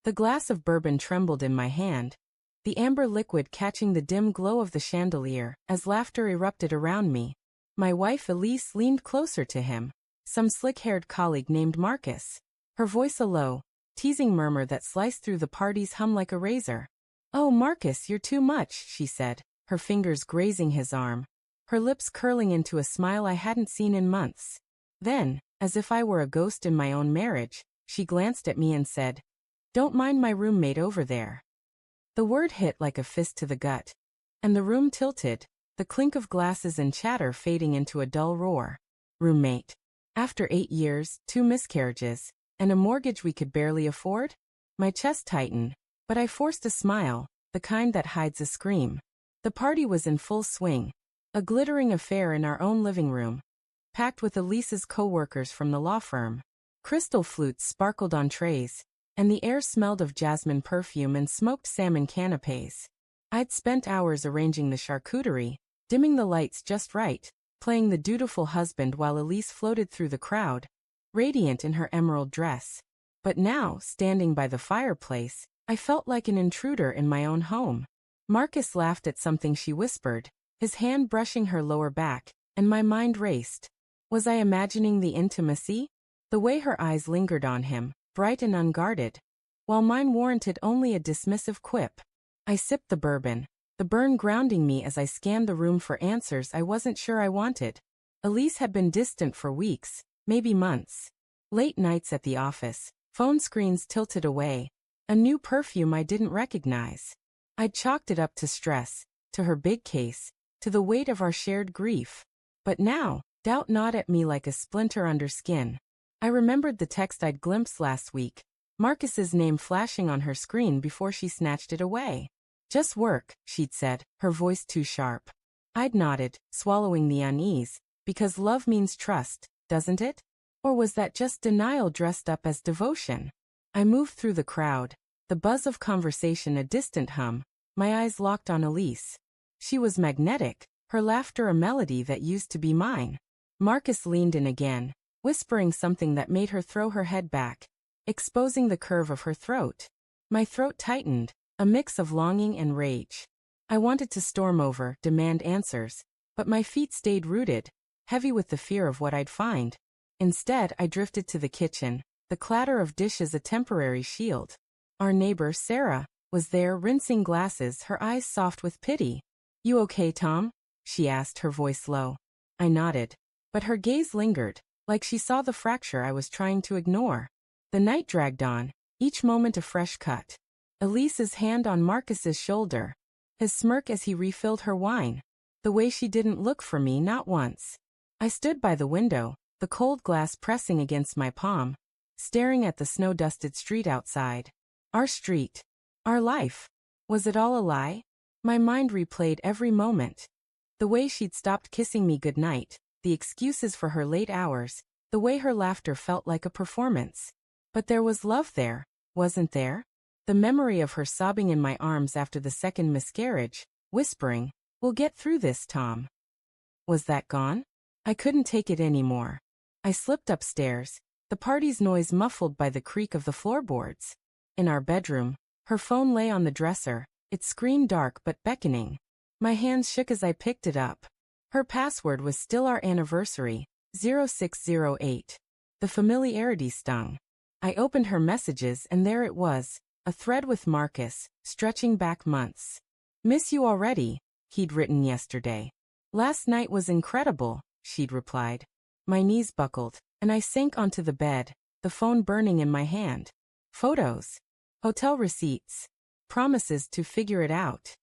The glass of bourbon trembled in my hand, the amber liquid catching the dim glow of the chandelier as laughter erupted around me. My wife Elise leaned closer to him, some slick-haired colleague named Marcus. Her voice a low, teasing murmur that sliced through the party's hum like a razor. "Oh, Marcus, you're too much," she said, her fingers grazing his arm, her lips curling into a smile I hadn't seen in months. Then, as if I were a ghost in my own marriage, she glanced at me and said, "Don't mind my roommate over there." The word hit like a fist to the gut, and the room tilted, the clink of glasses and chatter fading into a dull roar. Roommate. After 8 years, 2 miscarriages, and a mortgage we could barely afford? My chest tightened, but I forced a smile, the kind that hides a scream. The party was in full swing, a glittering affair in our own living room, packed with Elise's co-workers from the law firm. Crystal flutes sparkled on trays, and the air smelled of jasmine perfume and smoked salmon canapes. I'd spent hours arranging the charcuterie, dimming the lights just right, playing the dutiful husband while Elise floated through the crowd, radiant in her emerald dress. But now, standing by the fireplace, I felt like an intruder in my own home. Marcus laughed at something she whispered, his hand brushing her lower back, and my mind raced. Was I imagining the intimacy? The way her eyes lingered on him, bright and unguarded, while mine warranted only a dismissive quip. I sipped the bourbon, the burn grounding me as I scanned the room for answers I wasn't sure I wanted. Elise had been distant for weeks, maybe months. Late nights at the office, phone screens tilted away, a new perfume I didn't recognize. I'd chalked it up to stress, to her big case, to the weight of our shared grief. But now, doubt gnawed at me like a splinter under skin. I remembered the text I'd glimpsed last week, Marcus's name flashing on her screen before she snatched it away. "Just work," she'd said, her voice too sharp. I'd nodded, swallowing the unease, because love means trust, doesn't it? Or was that just denial dressed up as devotion? I moved through the crowd, the buzz of conversation a distant hum, my eyes locked on Elise. She was magnetic, her laughter a melody that used to be mine. Marcus leaned in again, whispering something that made her throw her head back, exposing the curve of her throat. My throat tightened, a mix of longing and rage. I wanted to storm over, demand answers, but my feet stayed rooted, heavy with the fear of what I'd find. Instead, I drifted to the kitchen, the clatter of dishes a temporary shield. Our neighbor, Sarah, was there rinsing glasses, her eyes soft with pity. "You okay, Tom?" she asked, her voice low. I nodded, but her gaze lingered, like she saw the fracture I was trying to ignore. The night dragged on, each moment a fresh cut. Elise's hand on Marcus's shoulder, his smirk as he refilled her wine, the way she didn't look for me not once. I stood by the window, the cold glass pressing against my palm, staring at the snow-dusted street outside. Our street. Our life. Was it all a lie? My mind replayed every moment. The way she'd stopped kissing me goodnight, the excuses for her late hours, the way her laughter felt like a performance. But there was love there, wasn't there? The memory of her sobbing in my arms after the second miscarriage, whispering, "We'll get through this, Tom." Was that gone? I couldn't take it anymore. I slipped upstairs, the party's noise muffled by the creak of the floorboards. In our bedroom, her phone lay on the dresser, its screen dark but beckoning. My hands shook as I picked it up. Her password was still our anniversary, 0608. The familiarity stung. I opened her messages and there it was, a thread with Marcus, stretching back months. "Miss you already," he'd written yesterday. "Last night was incredible," she'd replied. My knees buckled, and I sank onto the bed, the phone burning in my hand. Photos. Hotel receipts. Promises to figure it out.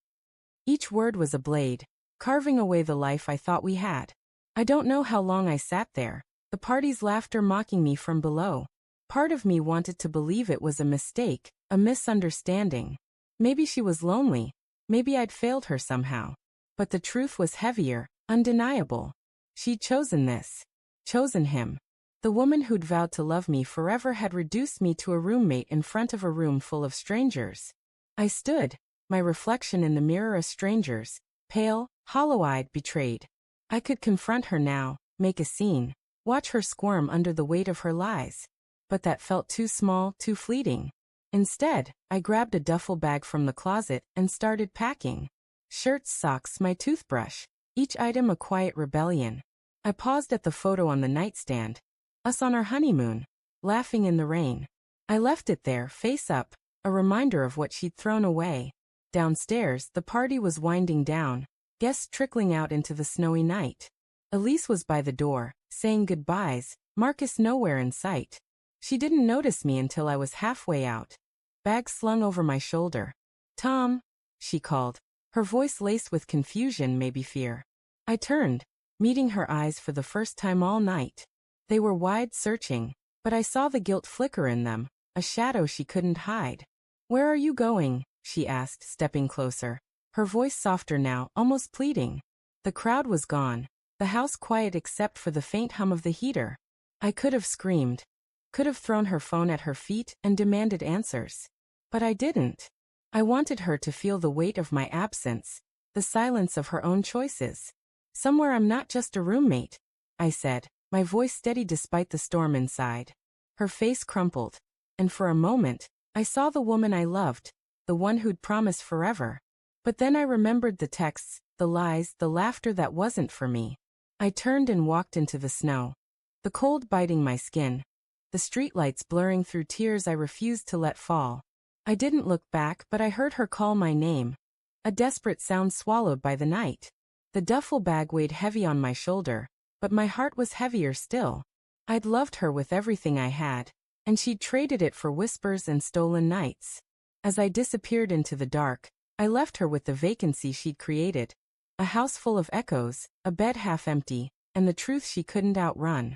Each word was a blade, carving away the life I thought we had. I don't know how long I sat there, the party's laughter mocking me from below. Part of me wanted to believe it was a mistake, a misunderstanding. Maybe she was lonely, maybe I'd failed her somehow. But the truth was heavier, undeniable. She'd chosen this. Chosen him. The woman who'd vowed to love me forever had reduced me to a roommate in front of a room full of strangers. I stood, my reflection in the mirror a stranger's, pale, hollow-eyed, betrayed. I could confront her now, make a scene, watch her squirm under the weight of her lies. But that felt too small, too fleeting. Instead, I grabbed a duffel bag from the closet and started packing. Shirts, socks, my toothbrush. Each item a quiet rebellion. I paused at the photo on the nightstand. Us on our honeymoon, laughing in the rain. I left it there, face up, a reminder of what she'd thrown away. Downstairs, the party was winding down, guests trickling out into the snowy night. Elise was by the door, saying goodbyes, Marcus nowhere in sight. She didn't notice me until I was halfway out. Bag slung over my shoulder. Tom, she called, her voice laced with confusion, maybe fear. I turned, meeting her eyes for the first time all night. They were wide, searching, but I saw the guilt flicker in them, a shadow she couldn't hide. Where are you going? She asked, stepping closer. Her voice softer now, almost pleading. The crowd was gone, the house quiet except for the faint hum of the heater. I could have screamed, could have thrown her phone at her feet and demanded answers. But I didn't. I wanted her to feel the weight of my absence, the silence of her own choices. Somewhere I'm not just a roommate, I said, my voice steady despite the storm inside. Her face crumpled, and for a moment, I saw the woman I loved, the one who'd promised forever. But then I remembered the texts, the lies, the laughter that wasn't for me. I turned and walked into the snow, the cold biting my skin, the streetlights blurring through tears I refused to let fall. I didn't look back, but I heard her call my name, a desperate sound swallowed by the night. The duffel bag weighed heavy on my shoulder, but my heart was heavier still. I'd loved her with everything I had, and she'd traded it for whispers and stolen nights. As I disappeared into the dark, I left her with the vacancy she'd created. A house full of echoes, a bed half empty, and the truth she couldn't outrun.